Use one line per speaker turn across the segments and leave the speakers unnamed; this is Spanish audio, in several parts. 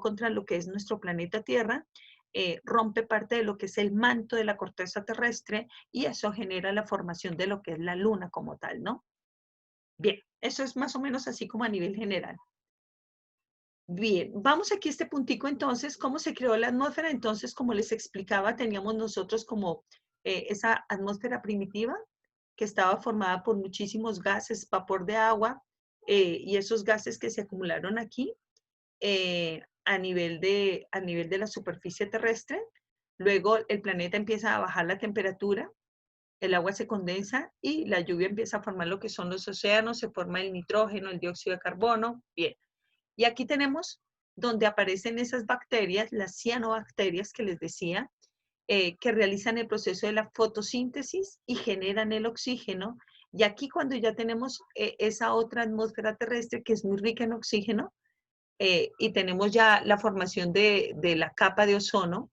contra lo que es nuestro planeta Tierra, rompe parte de lo que es el manto de la corteza terrestre y eso genera la formación de lo que es la luna como tal, ¿no? Bien, eso es más o menos así como a nivel general. Bien, vamos aquí a este puntico entonces, ¿cómo se creó la atmósfera? Entonces, como les explicaba, teníamos nosotros como esa atmósfera primitiva que estaba formada por muchísimos gases, vapor de agua y esos gases que se acumularon aquí a nivel de la superficie terrestre. Luego el planeta empieza a bajar la temperatura, el agua se condensa y la lluvia empieza a formar lo que son los océanos, se forma el nitrógeno, el dióxido de carbono. Bien, y aquí tenemos donde aparecen esas bacterias, las cianobacterias que les decía, que realizan el proceso de la fotosíntesis y generan el oxígeno. Y aquí cuando ya tenemos esa otra atmósfera terrestre que es muy rica en oxígeno, y tenemos ya la formación de la capa de ozono,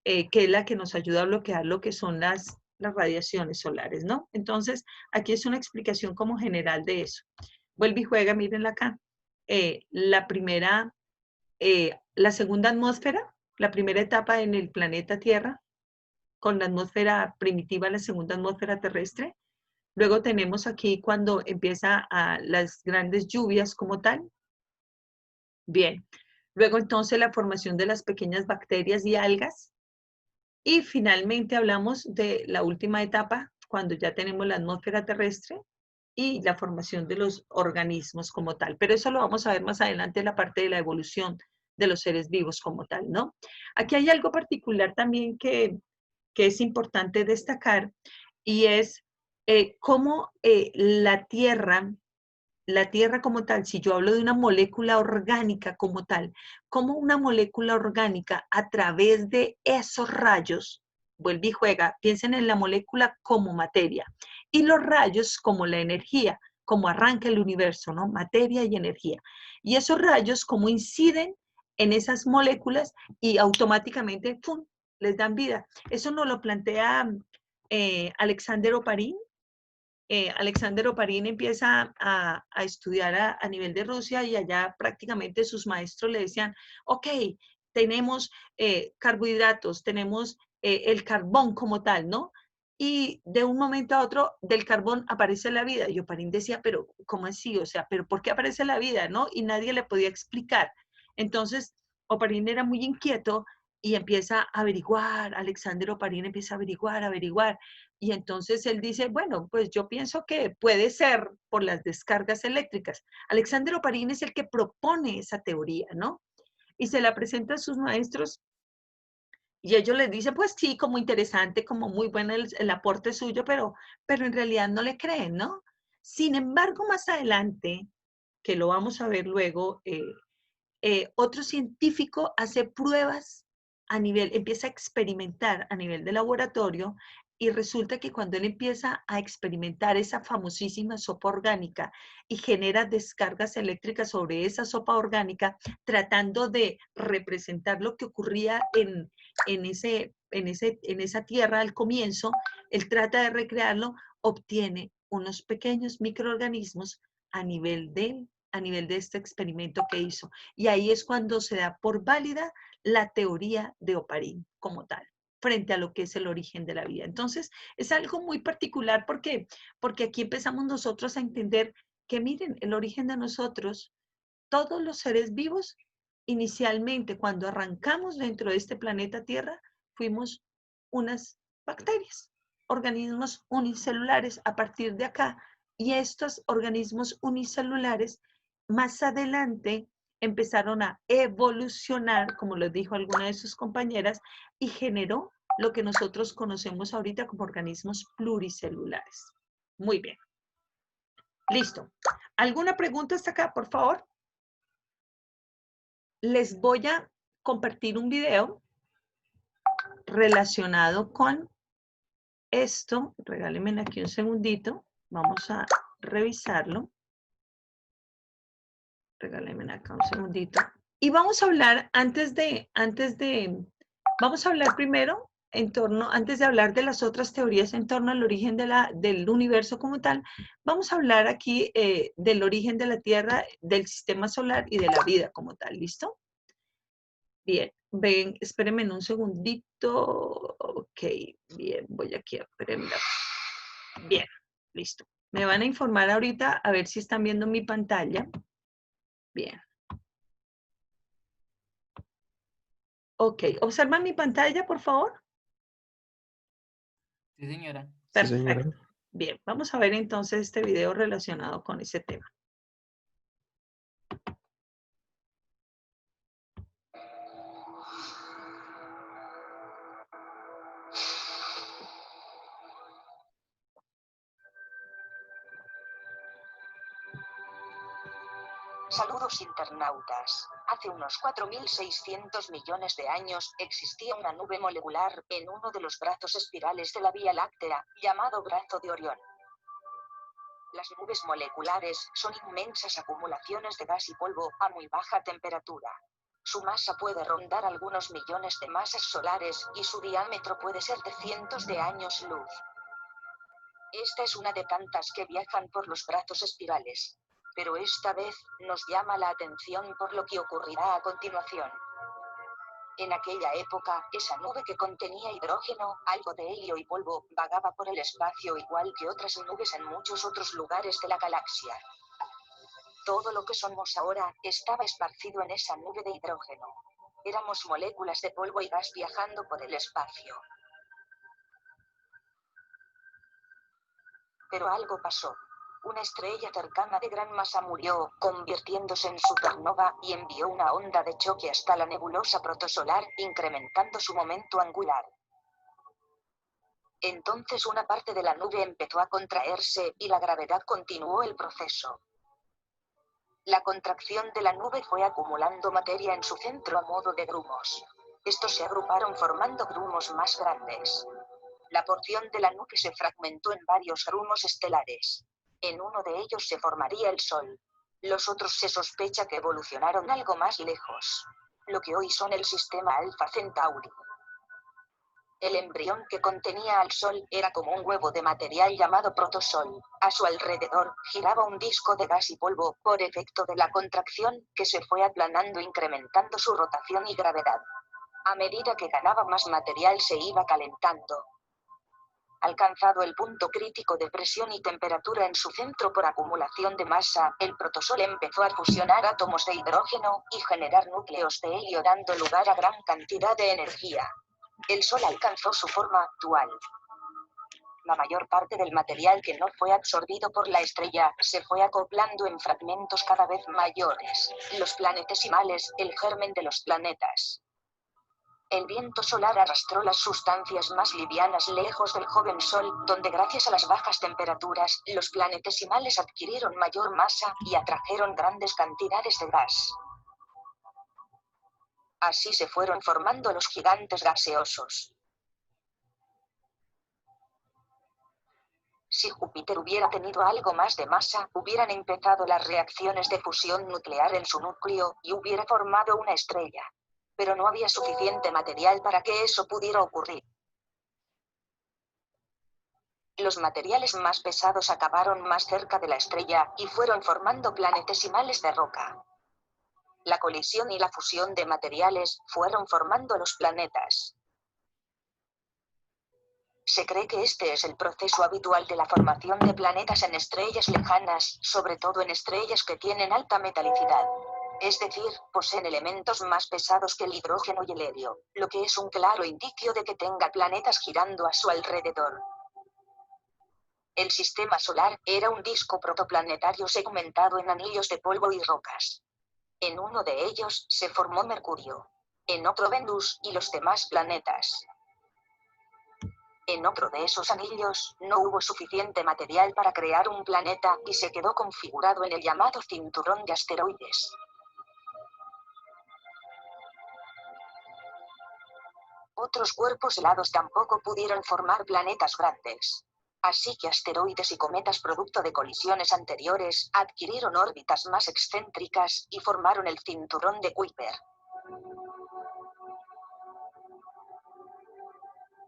que es la que nos ayuda a bloquear lo que son las radiaciones solares, ¿no? Entonces, aquí es una explicación como general de eso. Vuelve y juega, mírenla acá. La primera, la segunda atmósfera, la primera etapa en el planeta Tierra, con la atmósfera primitiva, la segunda atmósfera terrestre. Luego tenemos aquí cuando empieza las grandes lluvias como tal. Bien. Luego entonces la formación de las pequeñas bacterias y algas. Y finalmente hablamos de la última etapa, cuando ya tenemos la atmósfera terrestre y la formación de los organismos como tal. Pero eso lo vamos a ver más adelante en la parte de la evolución de los seres vivos como tal, ¿no? Aquí hay algo particular también que es importante destacar y es cómo la Tierra como tal, si yo hablo de una molécula orgánica como tal, como una molécula orgánica a través de esos rayos, vuelve y juega, piensen en la molécula como materia y los rayos como la energía, como arranca el universo, ¿no? Materia y energía. Y esos rayos como inciden en esas moléculas y automáticamente, ¡pum!, les dan vida. Eso nos lo plantea Alexander Oparin. Alexander Oparin empieza a estudiar a nivel de Rusia y allá prácticamente sus maestros le decían, ok, tenemos carbohidratos, tenemos el carbón como tal, ¿no? Y de un momento a otro del carbón aparece la vida. Y Oparin decía, pero ¿cómo así? O sea, ¿pero por qué aparece la vida, no? Y nadie le podía explicar. Entonces, Oparin era muy inquieto y empieza a averiguar, Alexander Oparin empieza a averiguar, averiguar. Y entonces él dice, bueno, pues yo pienso que puede ser por las descargas eléctricas. Alexander Oparin es el que propone esa teoría, ¿no? Y se la presenta a sus maestros y ellos les dicen, pues sí, como interesante, como muy bueno el aporte suyo, pero en realidad no le creen, ¿no? Sin embargo, más adelante, que lo vamos a ver luego, otro científico hace pruebas a nivel, empieza a experimentar a nivel de laboratorio y resulta que cuando él empieza a experimentar esa famosísima sopa orgánica y genera descargas eléctricas sobre esa sopa orgánica, tratando de representar lo que ocurría en esa tierra al comienzo, él trata de recrearlo, obtiene unos pequeños microorganismos a nivel de este experimento que hizo. Y ahí es cuando se da por válida la teoría de Oparin como tal, frente a lo que es el origen de la vida. Entonces, es algo muy particular porque aquí empezamos nosotros a entender que miren, el origen de nosotros, todos los seres vivos, inicialmente cuando arrancamos dentro de este planeta Tierra, fuimos unas bacterias, organismos unicelulares a partir de acá. Y estos organismos unicelulares más adelante empezaron a evolucionar, como lo dijo alguna de sus compañeras, y generó lo que nosotros conocemos ahorita como organismos pluricelulares. Muy bien. Listo. ¿Alguna pregunta hasta acá, por favor? Les voy a compartir un video relacionado con esto. Regálenme aquí un segundito. Vamos a revisarlo. Regálenme acá un segundito. Y vamos a hablar vamos a hablar primero antes de hablar de las otras teorías en torno al origen del universo como tal, vamos a hablar aquí del origen de la Tierra, del sistema solar y de la vida como tal, ¿listo? Bien, ven, espérenme un segundito. Ok, bien, voy aquí a prender. Bien, listo. Me van a informar ahorita a ver si están viendo mi pantalla. Bien. Ok, ¿observan mi pantalla, por favor?
Sí, señora.
Sí, señora.
Perfecto. Bien, vamos a ver entonces este video relacionado con ese tema.
Saludos internautas. Hace unos 4.600 millones de años existía una nube molecular en uno de los brazos espirales de la Vía Láctea, llamado Brazo de Orión. Las nubes moleculares son inmensas acumulaciones de gas y polvo a muy baja temperatura. Su masa puede rondar algunos millones de masas solares y su diámetro puede ser de cientos de años luz. Esta es una de tantas que viajan por los brazos espirales. Pero esta vez, nos llama la atención por lo que ocurrirá a continuación. En aquella época, esa nube que contenía hidrógeno, algo de helio y polvo, vagaba por el espacio igual que otras nubes en muchos otros lugares de la galaxia. Todo lo que somos ahora, estaba esparcido en esa nube de hidrógeno. Éramos moléculas de polvo y gas viajando por el espacio. Pero algo pasó. Una estrella cercana de gran masa murió, convirtiéndose en supernova, y envió una onda de choque hasta la nebulosa protosolar, incrementando su momento angular. Entonces una parte de la nube empezó a contraerse, y la gravedad continuó el proceso. La contracción de la nube fue acumulando materia en su centro a modo de grumos. Estos se agruparon formando grumos más grandes. La porción de la nube se fragmentó en varios grumos estelares. En uno de ellos se formaría el Sol. Los otros se sospecha que evolucionaron algo más lejos. Lo que hoy son el sistema Alpha Centauri. El embrión que contenía al Sol era como un huevo de material llamado protosol. A su alrededor giraba un disco de gas y polvo, por efecto de la contracción, que se fue aplanando incrementando su rotación y gravedad. A medida que ganaba más material se iba calentando. Alcanzado el punto crítico de presión y temperatura en su centro por acumulación de masa, el protosol empezó a fusionar átomos de hidrógeno y generar núcleos de helio dando lugar a gran cantidad de energía. El Sol alcanzó su forma actual. La mayor parte del material que no fue absorbido por la estrella se fue acoplando en fragmentos cada vez mayores, los planetesimales, el germen de los planetas. El viento solar arrastró las sustancias más livianas lejos del joven Sol, donde gracias a las bajas temperaturas, los planetesimales adquirieron mayor masa y atrajeron grandes cantidades de gas. Así se fueron formando los gigantes gaseosos. Si Júpiter hubiera tenido algo más de masa, hubieran empezado las reacciones de fusión nuclear en su núcleo, y hubiera formado una estrella. Pero no había suficiente material para que eso pudiera ocurrir. Los materiales más pesados acabaron más cerca de la estrella, y fueron formando planetesimales de roca. La colisión y la fusión de materiales fueron formando los planetas. Se cree que este es el proceso habitual de la formación de planetas en estrellas lejanas, sobre todo en estrellas que tienen alta metalicidad. Es decir, poseen elementos más pesados que el hidrógeno y el helio, lo que es un claro indicio de que tenga planetas girando a su alrededor. El sistema solar era un disco protoplanetario segmentado en anillos de polvo y rocas. En uno de ellos se formó Mercurio, en otro Venus y los demás planetas. En otro de esos anillos, no hubo suficiente material para crear un planeta y se quedó configurado en el llamado cinturón de asteroides. Otros cuerpos helados tampoco pudieron formar planetas grandes. Así que asteroides y cometas producto de colisiones anteriores adquirieron órbitas más excéntricas y formaron el cinturón de Kuiper.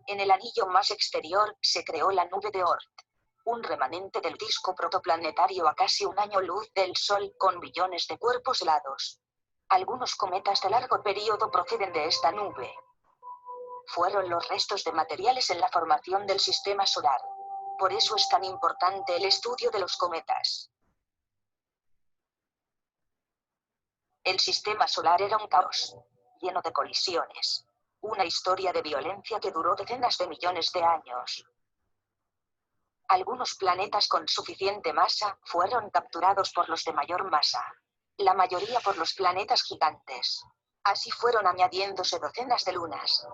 En el anillo más exterior se creó la nube de Oort, un remanente del disco protoplanetario a casi un año luz del Sol con billones de cuerpos helados. Algunos cometas de largo periodo proceden de esta nube. Fueron los restos de materiales en la formación del sistema solar. Por eso es tan importante el estudio de los cometas. El sistema solar era un caos, lleno de colisiones. Una historia de violencia que duró decenas de millones de años. Algunos planetas con suficiente masa fueron capturados por los de mayor masa. La mayoría por los planetas gigantes. Así fueron añadiéndose docenas de lunas.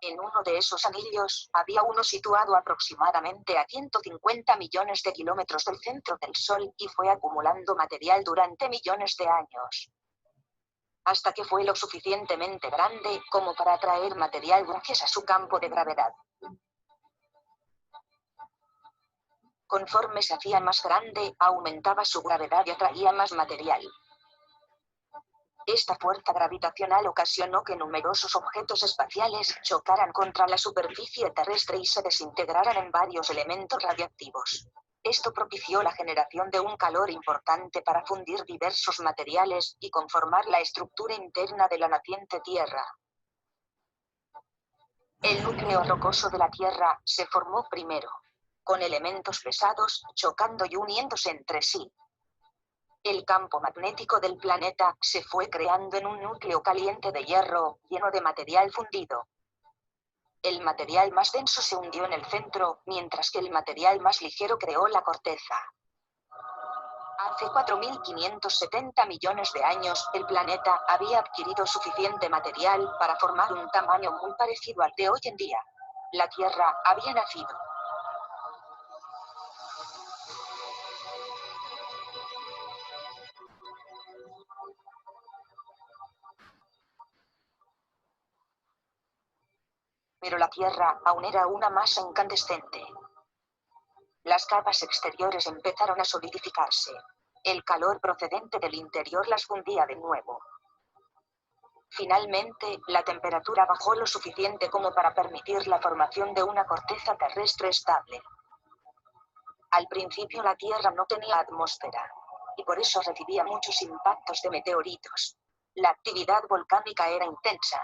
En uno de esos anillos, había uno situado aproximadamente a 150 millones de kilómetros del centro del Sol y fue acumulando material durante millones de años. Hasta que fue lo suficientemente grande como para atraer material gracias a su campo de gravedad. Conforme se hacía más grande, aumentaba su gravedad y atraía más material. Esta fuerza gravitacional ocasionó que numerosos objetos espaciales chocaran contra la superficie terrestre y se desintegraran en varios elementos radiactivos. Esto propició la generación de un calor importante para fundir diversos materiales y conformar la estructura interna de la naciente Tierra. El núcleo rocoso de la Tierra se formó primero, con elementos pesados chocando y uniéndose entre sí. El campo magnético del planeta se fue creando en un núcleo caliente de hierro, lleno de material fundido. El material más denso se hundió en el centro, mientras que el material más ligero creó la corteza. Hace 4.570 millones de años, el planeta había adquirido suficiente material para formar un tamaño muy parecido al de hoy en día. La Tierra había nacido. Pero la Tierra aún era una masa incandescente. Las capas exteriores empezaron a solidificarse. El calor procedente del interior las fundía de nuevo. Finalmente, la temperatura bajó lo suficiente como para permitir la formación de una corteza terrestre estable. Al principio la Tierra no tenía atmósfera, y por eso recibía muchos impactos de meteoritos. La actividad volcánica era intensa,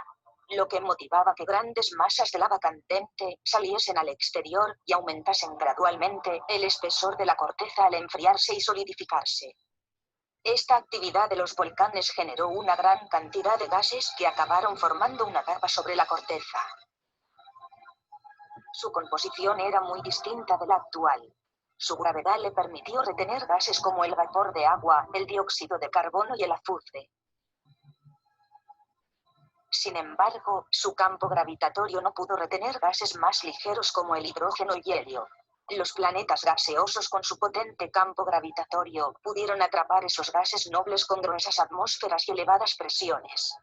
lo que motivaba que grandes masas de lava candente saliesen al exterior y aumentasen gradualmente el espesor de la corteza al enfriarse y solidificarse. Esta actividad de los volcanes generó una gran cantidad de gases que acabaron formando una capa sobre la corteza. Su composición era muy distinta de la actual. Su gravedad le permitió retener gases como el vapor de agua, el dióxido de carbono y el azufre. Sin embargo, su campo gravitatorio no pudo retener gases más ligeros como el hidrógeno y helio. Los planetas gaseosos con su potente campo gravitatorio pudieron atrapar esos gases nobles con gruesas atmósferas y elevadas presiones.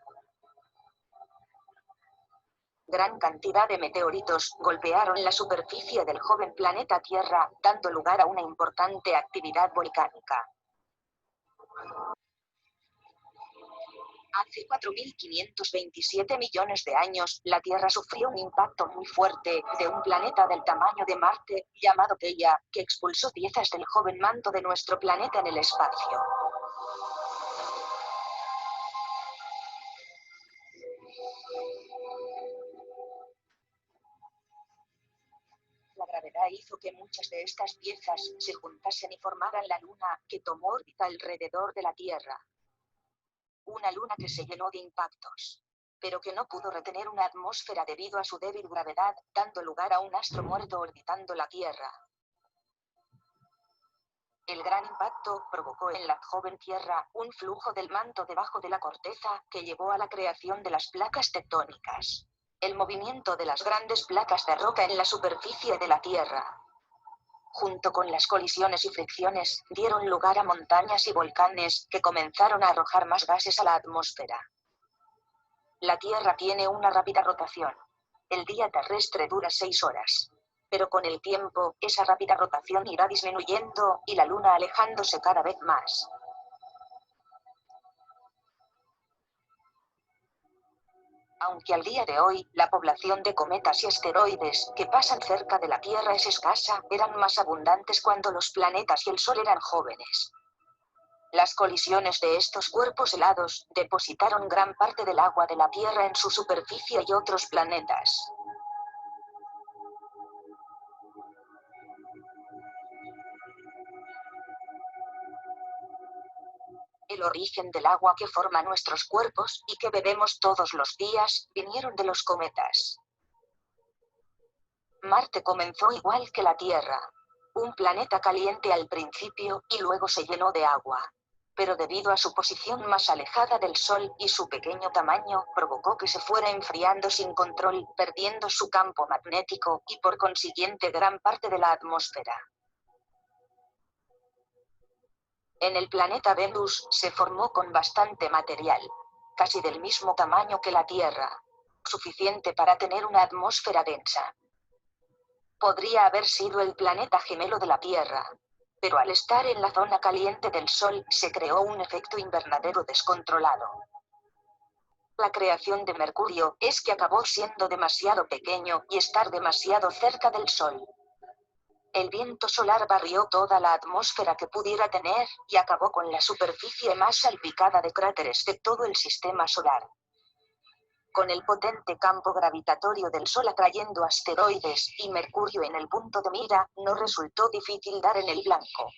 Gran cantidad de meteoritos golpearon la superficie del joven planeta Tierra, dando lugar a una importante actividad volcánica. Hace 4.527 millones de años, la Tierra sufrió un impacto muy fuerte de un planeta del tamaño de Marte, llamado Theia, que expulsó piezas del joven manto de nuestro planeta en el espacio. La gravedad hizo que muchas de estas piezas se juntasen y formaran la Luna, que tomó órbita alrededor de la Tierra. Una luna que se llenó de impactos, pero que no pudo retener una atmósfera debido a su débil gravedad, dando lugar a un astro muerto orbitando la Tierra. El gran impacto provocó en la joven Tierra un flujo del manto debajo de la corteza que llevó a la creación de las placas tectónicas. El movimiento de las grandes placas de roca en la superficie de la Tierra, junto con las colisiones y fricciones, dieron lugar a montañas y volcanes que comenzaron a arrojar más gases a la atmósfera. La Tierra tiene una rápida rotación. El día terrestre dura 6 horas. Pero con el tiempo, esa rápida rotación irá disminuyendo y la Luna alejándose cada vez más. Aunque al día de hoy, la población de cometas y asteroides que pasan cerca de la Tierra es escasa, eran más abundantes cuando los planetas y el Sol eran jóvenes. Las colisiones de estos cuerpos helados depositaron gran parte del agua de la Tierra en su superficie y otros planetas. El origen del agua que forma nuestros cuerpos y que bebemos todos los días vinieron de los cometas. Marte comenzó igual que la Tierra, un planeta caliente al principio y luego se llenó de agua. Pero debido a su posición más alejada del Sol y su pequeño tamaño, provocó que se fuera enfriando sin control, perdiendo su campo magnético y por consiguiente gran parte de la atmósfera. En el planeta Venus se formó con bastante material, casi del mismo tamaño que la Tierra, suficiente para tener una atmósfera densa. Podría haber sido el planeta gemelo de la Tierra, pero al estar en la zona caliente del Sol se creó un efecto invernadero descontrolado. La creación de Mercurio es que acabó siendo demasiado pequeño y estar demasiado cerca del Sol. El viento solar barrió toda la atmósfera que pudiera tener y acabó con la superficie más salpicada de cráteres de todo el sistema solar. Con el potente campo gravitatorio del Sol atrayendo asteroides y Mercurio en el punto de mira, no resultó difícil dar en el blanco.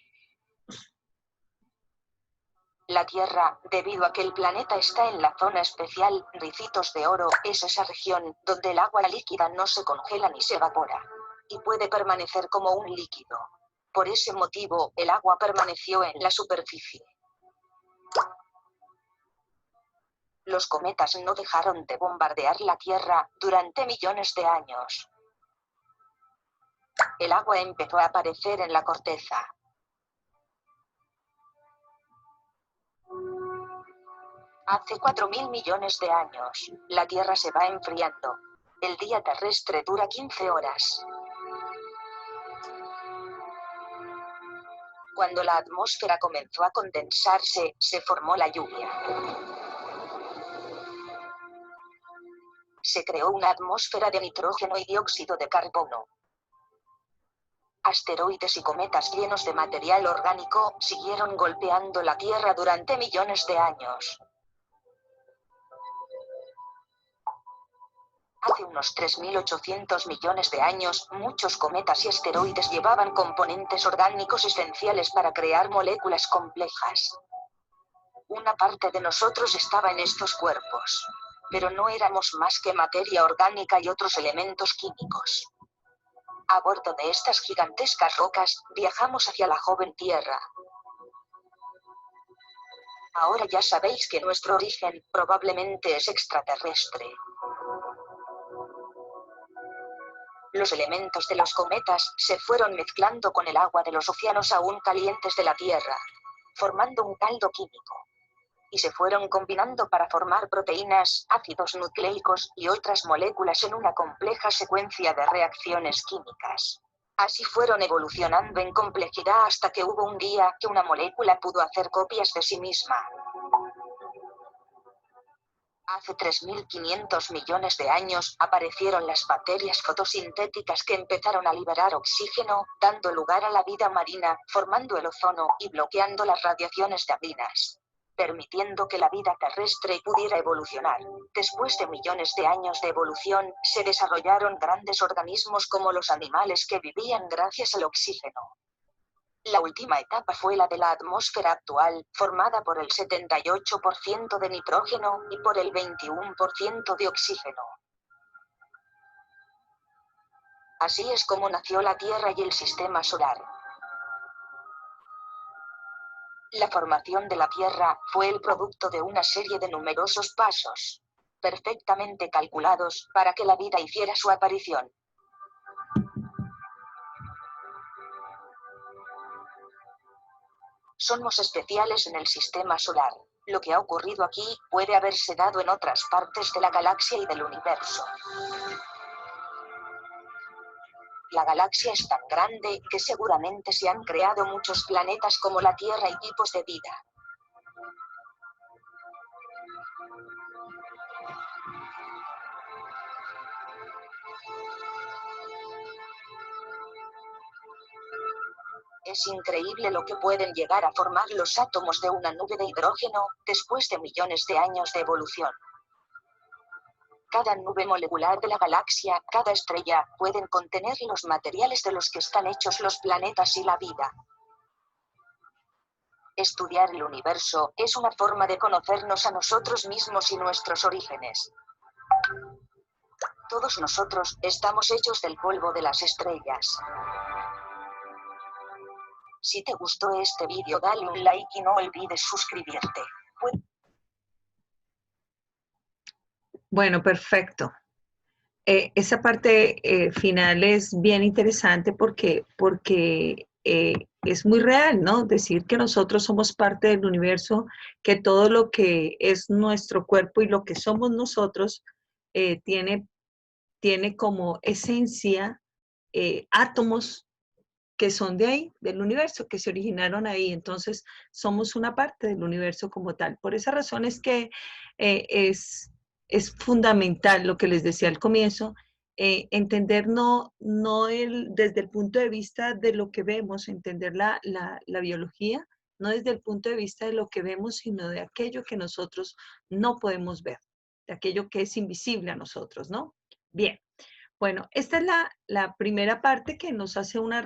La Tierra, debido a que el planeta está en la zona especial, Ricitos de Oro, es esa región donde el agua líquida no se congela ni se evapora, y puede permanecer como un líquido. Por ese motivo, el agua permaneció en la superficie. Los cometas no dejaron de bombardear la Tierra durante millones de años. El agua empezó a aparecer en la corteza. Hace 4.000 millones de años, la Tierra se va enfriando. El día terrestre dura 15 horas. Cuando la atmósfera comenzó a condensarse, se formó la lluvia. Se creó una atmósfera de nitrógeno y dióxido de carbono. Asteroides y cometas llenos de material orgánico siguieron golpeando la Tierra durante millones de años. Hace unos 3.800 millones de años, muchos cometas y asteroides llevaban componentes orgánicos esenciales para crear moléculas complejas. Una parte de nosotros estaba en estos cuerpos, pero no éramos más que materia orgánica y otros elementos químicos. A bordo de estas gigantescas rocas, viajamos hacia la joven Tierra. Ahora ya sabéis que nuestro origen probablemente es extraterrestre. Los elementos de los cometas se fueron mezclando con el agua de los océanos aún calientes de la Tierra, formando un caldo químico. Y se fueron combinando para formar proteínas, ácidos nucleicos y otras moléculas en una compleja secuencia de reacciones químicas. Así fueron evolucionando en complejidad hasta que hubo un día que una molécula pudo hacer copias de sí misma. Hace 3.500 millones de años aparecieron las bacterias fotosintéticas que empezaron a liberar oxígeno, dando lugar a la vida marina, formando el ozono y bloqueando las radiaciones dañinas, permitiendo que la vida terrestre pudiera evolucionar. Después de millones de años de evolución, se desarrollaron grandes organismos como los animales que vivían gracias al oxígeno. La última etapa fue la de la atmósfera actual, formada por el 78% de nitrógeno y por el 21% de oxígeno. Así es como nació la Tierra y el sistema solar. La formación de la Tierra fue el producto de una serie de numerosos pasos, perfectamente calculados, para que la vida hiciera su aparición. Somos especiales en el sistema solar. Lo que ha ocurrido aquí puede haberse dado en otras partes de la galaxia y del universo. La galaxia es tan grande que seguramente se han creado muchos planetas como la Tierra y tipos de vida. Es increíble lo que pueden llegar a formar los átomos de una nube de hidrógeno, después de millones de años de evolución. Cada nube molecular de la galaxia, cada estrella, pueden contener los materiales de los que están hechos los planetas y la vida. Estudiar el universo es una forma de conocernos a nosotros mismos y nuestros orígenes. Todos nosotros estamos hechos del polvo de las estrellas. Si te gustó este vídeo, dale un like y no olvides suscribirte.
Bueno, perfecto. Esa parte final es bien interesante porque es muy real, ¿no? Decir que nosotros somos parte del universo, que todo lo que es nuestro cuerpo y lo que somos nosotros tiene como esencia átomos que son de ahí, del universo, que se originaron ahí. Entonces, somos una parte del universo como tal. Por esa razón es que es fundamental lo que les decía al comienzo, entender desde el punto de vista de lo que vemos, entender la biología, no desde el punto de vista de lo que vemos, sino de aquello que nosotros no podemos ver, de aquello que es invisible a nosotros, ¿no? Bien, bueno, esta es la primera parte que nos hace una